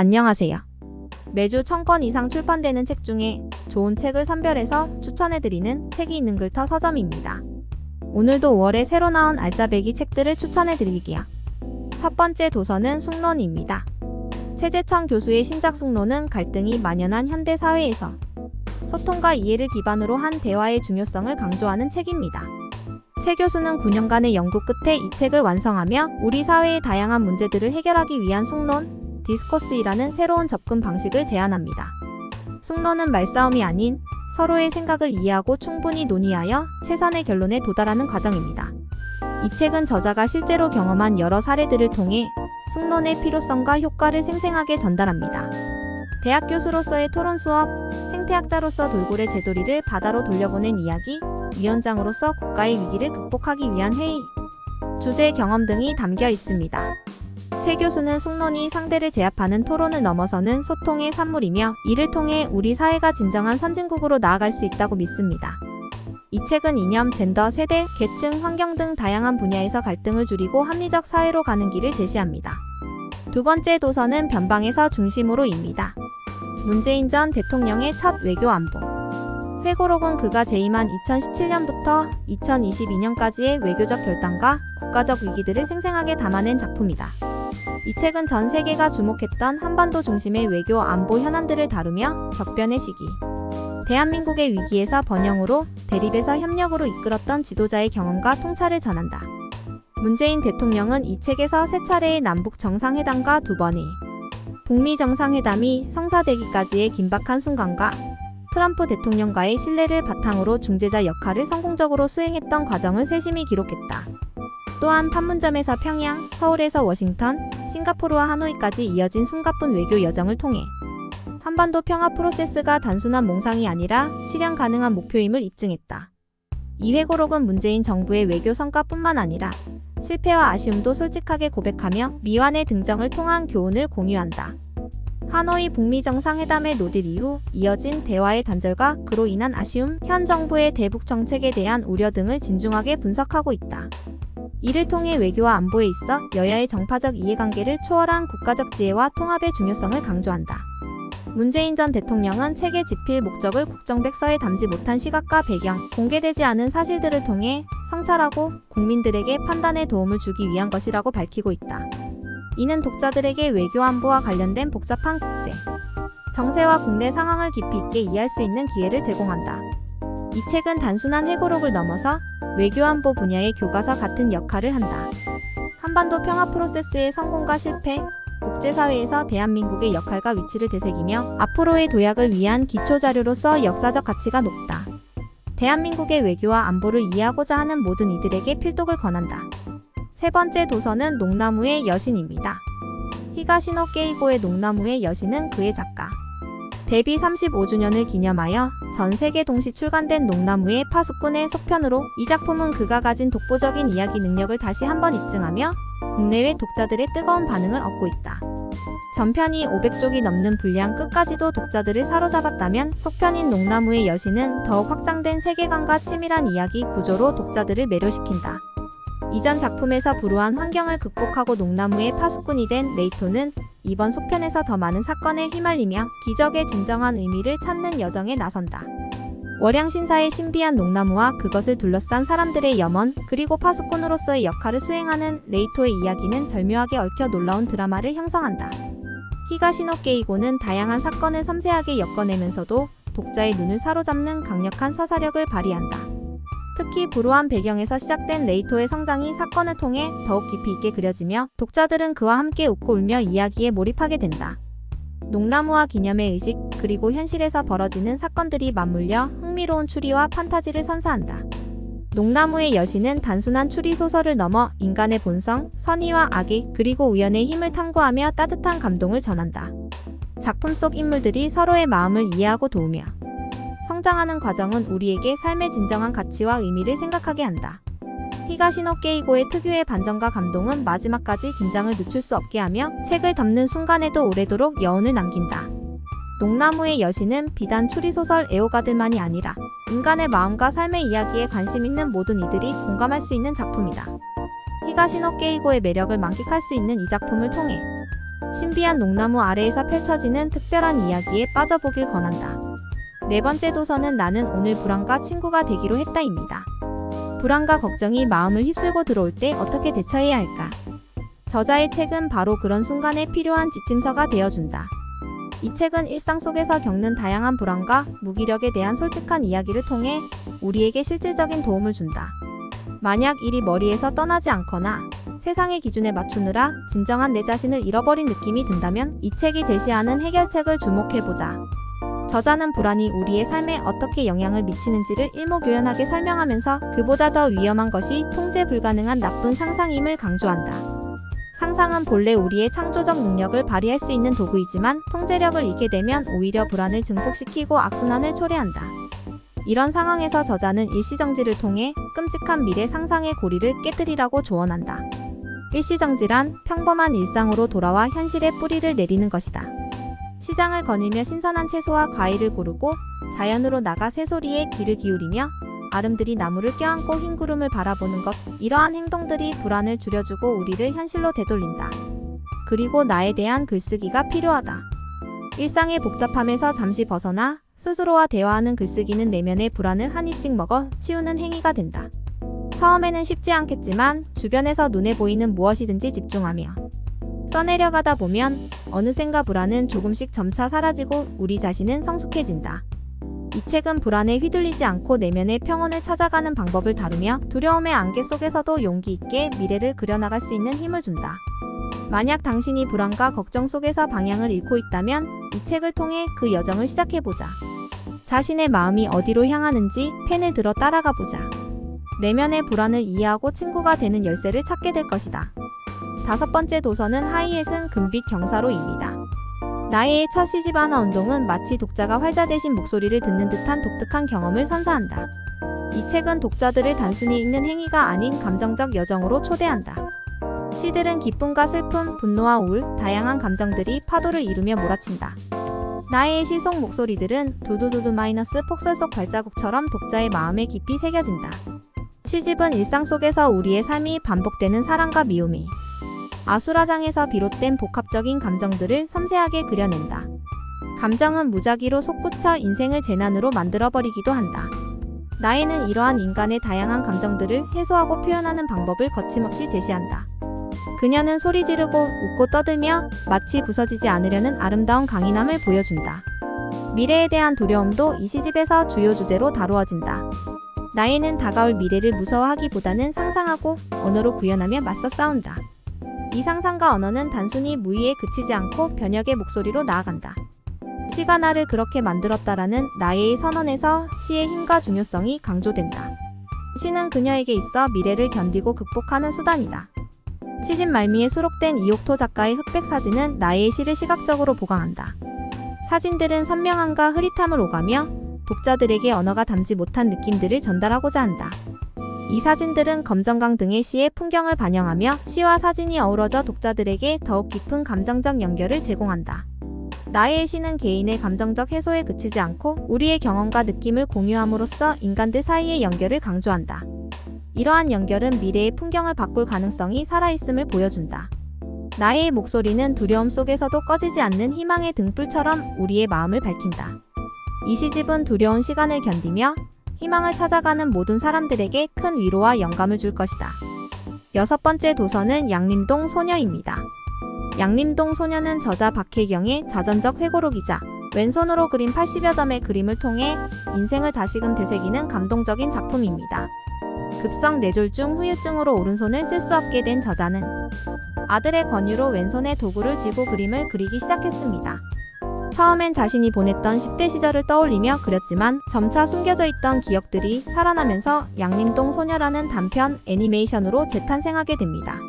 안녕하세요. 매주 1000권 이상 출판되는 책 중에 좋은 책을 선별해서 추천해드리는 책이 있는 글터 서점입니다. 오늘도 5월에 새로 나온 알짜배기 책들을 추천해드릴게요. 첫 번째 도서는 숙론입니다. 최재청 교수의 신작 숙론은 갈등이 만연한 현대 사회에서 소통과 이해를 기반으로 한 대화의 중요성을 강조하는 책입니다. 최 교수는 9년간의 연구 끝에 이 책을 완성하며 우리 사회의 다양한 문제들을 해결하기 위한 숙론, 디스코스이라는 새로운 접근 방식을 제안합니다. 숙론은 말싸움이 아닌 서로의 생각을 이해하고 충분히 논의하여 최선의 결론에 도달하는 과정입니다. 이 책은 저자가 실제로 경험한 여러 사례들을 통해 숙론의 필요성과 효과를 생생하게 전달합니다. 대학 교수로서의 토론 수업, 생태학자로서 돌고래 제도리를 바다로 돌려보낸 이야기, 위원장으로서 국가의 위기를 극복하기 위한 회의, 주제 경험 등이 담겨 있습니다. 최 교수는 숙론이 상대를 제압하는 토론을 넘어서는 소통의 산물이며 이를 통해 우리 사회가 진정한 선진국으로 나아갈 수 있다고 믿습니다. 이 책은 이념, 젠더, 세대, 계층, 환경 등 다양한 분야에서 갈등을 줄이고 합리적 사회로 가는 길을 제시합니다. 두 번째 도서는 변방에서 중심으로입니다. 문재인 전 대통령의 첫 외교 안보. 회고록은 그가 재임한 2017년부터 2022년까지의 외교적 결단과 국가적 위기들을 생생하게 담아낸 작품이다. 이 책은 전 세계가 주목했던 한반도 중심의 외교 안보 현안들을 다루며 격변의 시기, 대한민국의 위기에서 번영으로, 대립에서 협력으로 이끌었던 지도자의 경험과 통찰을 전한다. 문재인 대통령은 이 책에서 3차례의 남북 정상회담과 2번의 북미 정상회담이 성사되기까지의 긴박한 순간과 트럼프 대통령과의 신뢰를 바탕으로 중재자 역할을 성공적으로 수행했던 과정을 세심히 기록했다. 또한 판문점에서 평양, 서울에서 워싱턴, 싱가포르와 하노이까지 이어진 숨가쁜 외교 여정을 통해 한반도 평화 프로세스가 단순한 몽상이 아니라 실현 가능한 목표임을 입증했다. 이 회고록은 문재인 정부의 외교 성과뿐만 아니라 실패와 아쉬움도 솔직하게 고백하며 미완의 등정을 통한 교훈을 공유한다. 하노이 북미 정상회담의 노딜 이후 이어진 대화의 단절과 그로 인한 아쉬움, 현 정부의 대북 정책에 대한 우려 등을 진중하게 분석하고 있다. 이를 통해 외교와 안보에 있어 여야의 정파적 이해관계를 초월한 국가적 지혜와 통합의 중요성을 강조한다. 문재인 전 대통령은 책의 집필 목적을 국정백서에 담지 못한 시각과 배경, 공개되지 않은 사실들을 통해 성찰하고 국민들에게 판단에 도움을 주기 위한 것이라고 밝히고 있다. 이는 독자들에게 외교 안보와 관련된 복잡한 국제, 정세와 국내 상황을 깊이 있게 이해할 수 있는 기회를 제공한다. 이 책은 단순한 회고록을 넘어서 외교안보 분야의 교과서 같은 역할을 한다. 한반도 평화 프로세스의 성공과 실패, 국제사회에서 대한민국의 역할과 위치를 되새기며 앞으로의 도약을 위한 기초자료로서 역사적 가치가 높다. 대한민국의 외교와 안보를 이해하고자 하는 모든 이들에게 필독을 권한다. 세 번째 도서는 농나무의 여신입니다. 히가시노 게이고의 농나무의 여신은 그의 작가 데뷔 35주년을 기념하여 전 세계 동시 출간된 농나무의 파수꾼의 속편으로 이 작품은 그가 가진 독보적인 이야기 능력을 다시 한번 입증하며 국내외 독자들의 뜨거운 반응을 얻고 있다. 전편이 500쪽이 넘는 분량 끝까지도 독자들을 사로잡았다면 속편인 농나무의 여신은 더욱 확장된 세계관과 치밀한 이야기 구조로 독자들을 매료시킨다. 이전 작품에서 불우한 환경을 극복하고 농나무의 파수꾼이 된 레이토는 이번 속편에서 더 많은 사건에 휘말리며 기적의 진정한 의미를 찾는 여정에 나선다. 월양신사의 신비한 농나무와 그것을 둘러싼 사람들의 염원, 그리고 파수꾼으로서의 역할을 수행하는 레이토의 이야기는 절묘하게 얽혀 놀라운 드라마를 형성한다. 히가시노 게이고는 다양한 사건을 섬세하게 엮어내면서도 독자의 눈을 사로잡는 강력한 서사력을 발휘한다. 특히 불우한 배경에서 시작된 레이토의 성장이 사건을 통해 더욱 깊이 있게 그려지며 독자들은 그와 함께 웃고 울며 이야기에 몰입하게 된다. 농나무와 기념의 의식, 그리고 현실에서 벌어지는 사건들이 맞물려 흥미로운 추리와 판타지를 선사한다. 농나무의 여신은 단순한 추리 소설을 넘어 인간의 본성, 선의와 악의, 그리고 우연의 힘을 탐구하며 따뜻한 감동을 전한다. 작품 속 인물들이 서로의 마음을 이해하고 도우며 성장하는 과정은 우리에게 삶의 진정한 가치와 의미를 생각하게 한다. 히가시노 게이고의 특유의 반전과 감동은 마지막까지 긴장을 늦출 수 없게 하며 책을 덮는 순간에도 오래도록 여운을 남긴다. 농나무의 여신은 비단 추리소설 애호가들만이 아니라 인간의 마음과 삶의 이야기에 관심 있는 모든 이들이 공감할 수 있는 작품이다. 히가시노 게이고의 매력을 만끽할 수 있는 이 작품을 통해 신비한 녹나무 아래에서 펼쳐지는 특별한 이야기에 빠져보길 권한다. 네 번째 도서는 나는 오늘 불안과 친구가 되기로 했다입니다. 불안과 걱정이 마음을 휩쓸고 들어올 때 어떻게 대처해야 할까? 저자의 책은 바로 그런 순간에 필요한 지침서가 되어준다. 이 책은 일상 속에서 겪는 다양한 불안과 무기력에 대한 솔직한 이야기를 통해 우리에게 실질적인 도움을 준다. 만약 일이 머리에서 떠나지 않거나 세상의 기준에 맞추느라 진정한 내 자신을 잃어버린 느낌이 든다면 이 책이 제시하는 해결책을 주목해보자. 저자는 불안이 우리의 삶에 어떻게 영향을 미치는지를 일목요연하게 설명하면서 그보다 더 위험한 것이 통제 불가능한 나쁜 상상임을 강조한다. 상상은 본래 우리의 창조적 능력을 발휘할 수 있는 도구이지만 통제력을 잃게 되면 오히려 불안을 증폭시키고 악순환을 초래한다. 이런 상황에서 저자는 일시정지를 통해 끔찍한 미래 상상의 고리를 깨뜨리라고 조언한다. 일시정지란 평범한 일상으로 돌아와 현실에 뿌리를 내리는 것이다. 시장을 거닐며 신선한 채소와 과일을 고르고 자연으로 나가 새소리에 귀를 기울이며 아름드리 나무를 껴안고 흰 구름을 바라보는 것, 이러한 행동들이 불안을 줄여주고 우리를 현실로 되돌린다. 그리고 나에 대한 글쓰기가 필요하다. 일상의 복잡함에서 잠시 벗어나 스스로와 대화하는 글쓰기는 내면의 불안을 한 입씩 먹어 치우는 행위가 된다. 처음에는 쉽지 않겠지만 주변에서 눈에 보이는 무엇이든지 집중하며 써내려가다 보면 어느샌가 불안은 조금씩 점차 사라지고 우리 자신은 성숙해진다. 이 책은 불안에 휘둘리지 않고 내면의 평온을 찾아가는 방법을 다루며 두려움의 안개 속에서도 용기 있게 미래를 그려나갈 수 있는 힘을 준다. 만약 당신이 불안과 걱정 속에서 방향을 잃고 있다면 이 책을 통해 그 여정을 시작해보자. 자신의 마음이 어디로 향하는지 펜을 들어 따라가보자. 내면의 불안을 이해하고 친구가 되는 열쇠를 찾게 될 것이다. 다섯 번째 도서는 하이햇은 금빛 경사로입니다. 나의 첫 시집 하나 운동은 마치 독자가 활자 대신 목소리를 듣는 듯한 독특한 경험을 선사한다. 이 책은 독자들을 단순히 읽는 행위가 아닌 감정적 여정으로 초대한다. 시들은 기쁨과 슬픔, 분노와 우울, 다양한 감정들이 파도를 이루며 몰아친다. 나의 시속 목소리들은 두두두두 폭설 속 발자국처럼 독자의 마음에 깊이 새겨진다. 시집은 일상 속에서 우리의 삶이 반복되는 사랑과 미움이 아수라장에서 비롯된 복합적인 감정들을 섬세하게 그려낸다. 감정은 무작위로 솟구쳐 인생을 재난으로 만들어버리기도 한다. 나에는 이러한 인간의 다양한 감정들을 해소하고 표현하는 방법을 거침없이 제시한다. 그녀는 소리 지르고 웃고 떠들며 마치 부서지지 않으려는 아름다운 강인함을 보여준다. 미래에 대한 두려움도 이 시집에서 주요 주제로 다루어진다. 나에는 다가올 미래를 무서워하기보다는 상상하고 언어로 구현하며 맞서 싸운다. 이 상상과 언어는 단순히 무의에 그치지 않고 변혁의 목소리로 나아간다. 시가 나를 그렇게 만들었다라는 나의 선언에서 시의 힘과 중요성이 강조된다. 시는 그녀에게 있어 미래를 견디고 극복하는 수단이다. 시집 말미에 수록된 이옥토 작가의 흑백 사진은 나의 시를 시각적으로 보강한다. 사진들은 선명함과 흐릿함을 오가며 독자들에게 언어가 담지 못한 느낌들을 전달하고자 한다. 이 사진들은 검정강 등의 시의 풍경을 반영하며 시와 사진이 어우러져 독자들에게 더욱 깊은 감정적 연결을 제공한다. 나의 시는 개인의 감정적 해소에 그치지 않고 우리의 경험과 느낌을 공유함으로써 인간들 사이의 연결을 강조한다. 이러한 연결은 미래의 풍경을 바꿀 가능성이 살아있음을 보여준다. 나의 목소리는 두려움 속에서도 꺼지지 않는 희망의 등불처럼 우리의 마음을 밝힌다. 이 시집은 두려운 시간을 견디며 희망을 찾아가는 모든 사람들에게 큰 위로와 영감을 줄 것이다. 여섯 번째 도서는 양림동 소녀입니다. 양림동 소녀는 저자 박혜경의 자전적 회고록이자 왼손으로 그린 80여 점의 그림을 통해 인생을 다시금 되새기는 감동적인 작품입니다. 급성 뇌졸중 후유증으로 오른손을 쓸 수 없게 된 저자는 아들의 권유로 왼손에 도구를 쥐고 그림을 그리기 시작했습니다. 처음엔 자신이 보냈던 10대 시절을 떠올리며 그렸지만 점차 숨겨져 있던 기억들이 살아나면서 양림동 소녀라는 단편 애니메이션으로 재탄생하게 됩니다.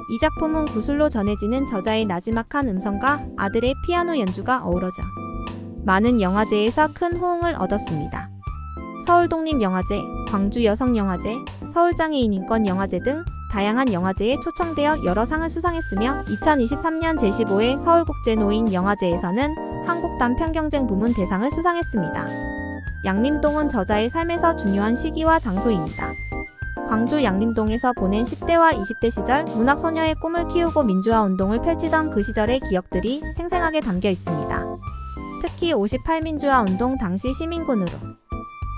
이 작품은 구슬로 전해지는 저자의 나지막한 음성과 아들의 피아노 연주가 어우러져 많은 영화제에서 큰 호응을 얻었습니다. 서울독립영화제, 광주여성영화제, 서울장애인인권영화제 등 다양한 영화제에 초청되어 여러 상을 수상했으며 2023년 제15회 서울국제노인영화제에서는 한국 단편경쟁 부문 대상을 수상했습니다. 양림동은 저자의 삶에서 중요한 시기와 장소입니다. 광주 양림동에서 보낸 10대와 20대 시절 문학소녀의 꿈을 키우고 민주화 운동을 펼치던 그 시절의 기억들이 생생하게 담겨 있습니다. 특히 58민주화 운동 당시 시민군으로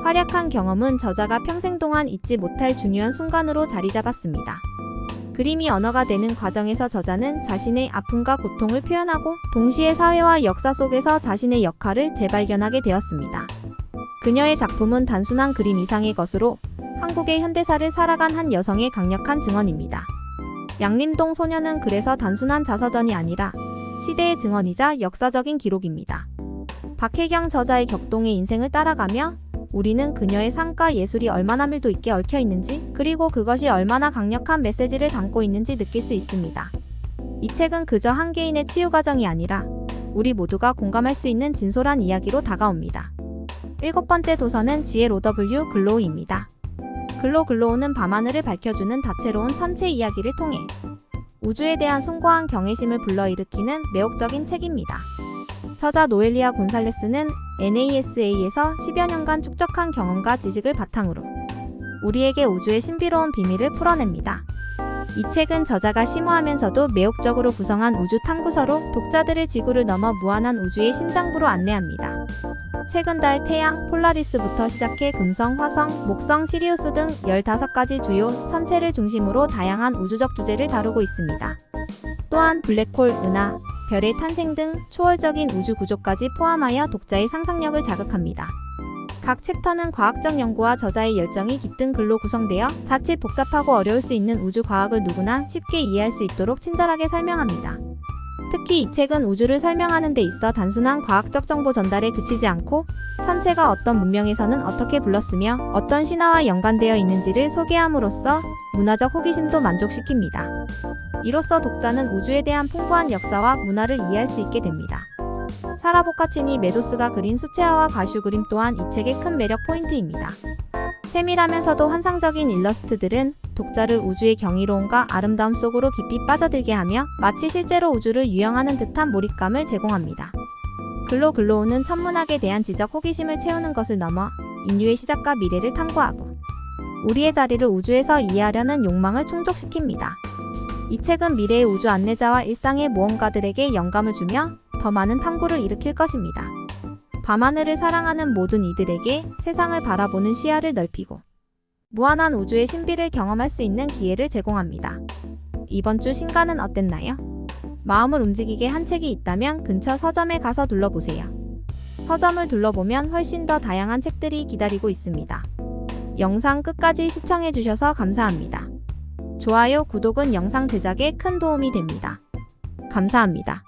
활약한 경험은 저자가 평생 동안 잊지 못할 중요한 순간으로 자리 잡았습니다. 그림이 언어가 되는 과정에서 저자는 자신의 아픔과 고통을 표현하고 동시에 사회와 역사 속에서 자신의 역할을 재발견하게 되었습니다. 그녀의 작품은 단순한 그림 이상의 것으로 한국의 현대사를 살아간 한 여성의 강력한 증언입니다. 양림동 소녀는 그래서 단순한 자서전이 아니라 시대의 증언이자 역사적인 기록입니다. 박혜경 저자의 격동의 인생을 따라가며 우리는 그녀의 삶과 예술이 얼마나 밀도 있게 얽혀 있는지, 그리고 그것이 얼마나 강력한 메시지를 담고 있는지 느낄 수 있습니다. 이 책은 그저 한 개인의 치유 과정이 아니라 우리 모두가 공감할 수 있는 진솔한 이야기로 다가옵니다. 7번째 도서는 지혜 로더블유 글로우입니다. 글로우는 밤하늘을 밝혀주는 다채로운 천체 이야기를 통해 우주에 대한 숭고한 경외심을 불러일으키는 매혹적인 책입니다. 저자 노엘리아 곤살레스는 NASA에서 10여 년간 축적한 경험과 지식을 바탕으로 우리에게 우주의 신비로운 비밀을 풀어냅니다. 이 책은 저자가 심오하면서도 매혹적으로 구성한 우주 탐구서로 독자들을 지구를 넘어 무한한 우주의 심장부로 안내합니다. 책은 달, 태양, 폴라리스부터 시작해 금성, 화성, 목성, 시리우스 등 15가지 주요 천체를 중심으로 다양한 우주적 주제를 다루고 있습니다. 또한 블랙홀, 은하, 별의 탄생 등 초월적인 우주 구조까지 포함하여 독자의 상상력을 자극합니다. 각 챕터는 과학적 연구와 저자의 열정이 깃든 글로 구성되어 자칫 복잡하고 어려울 수 있는 우주 과학을 누구나 쉽게 이해할 수 있도록 친절하게 설명합니다. 특히 이 책은 우주를 설명하는 데 있어 단순한 과학적 정보 전달에 그치지 않고 천체가 어떤 문명에서는 어떻게 불렀으며 어떤 신화와 연관되어 있는지를 소개함으로써 문화적 호기심도 만족시킵니다. 이로써 독자는 우주에 대한 풍부한 역사와 문화를 이해할 수 있게 됩니다. 사라 보카치니 메도스가 그린 수채화와 가슈 그림 또한 이 책의 큰 매력 포인트입니다. 세밀하면서도 환상적인 일러스트들은 독자를 우주의 경이로움과 아름다움 속으로 깊이 빠져들게 하며 마치 실제로 우주를 유영하는 듯한 몰입감을 제공합니다. 글로우는 천문학에 대한 지적 호기심을 채우는 것을 넘어 인류의 시작과 미래를 탐구하고 우리의 자리를 우주에서 이해하려는 욕망을 충족시킵니다. 이 책은 미래의 우주 안내자와 일상의 모험가들에게 영감을 주며 더 많은 탐구를 일으킬 것입니다. 밤하늘을 사랑하는 모든 이들에게 세상을 바라보는 시야를 넓히고 무한한 우주의 신비를 경험할 수 있는 기회를 제공합니다. 이번 주 신간은 어땠나요? 마음을 움직이게 한 책이 있다면 근처 서점에 가서 둘러보세요. 서점을 둘러보면 훨씬 더 다양한 책들이 기다리고 있습니다. 영상 끝까지 시청해주셔서 감사합니다. 좋아요, 구독은 영상 제작에 큰 도움이 됩니다. 감사합니다.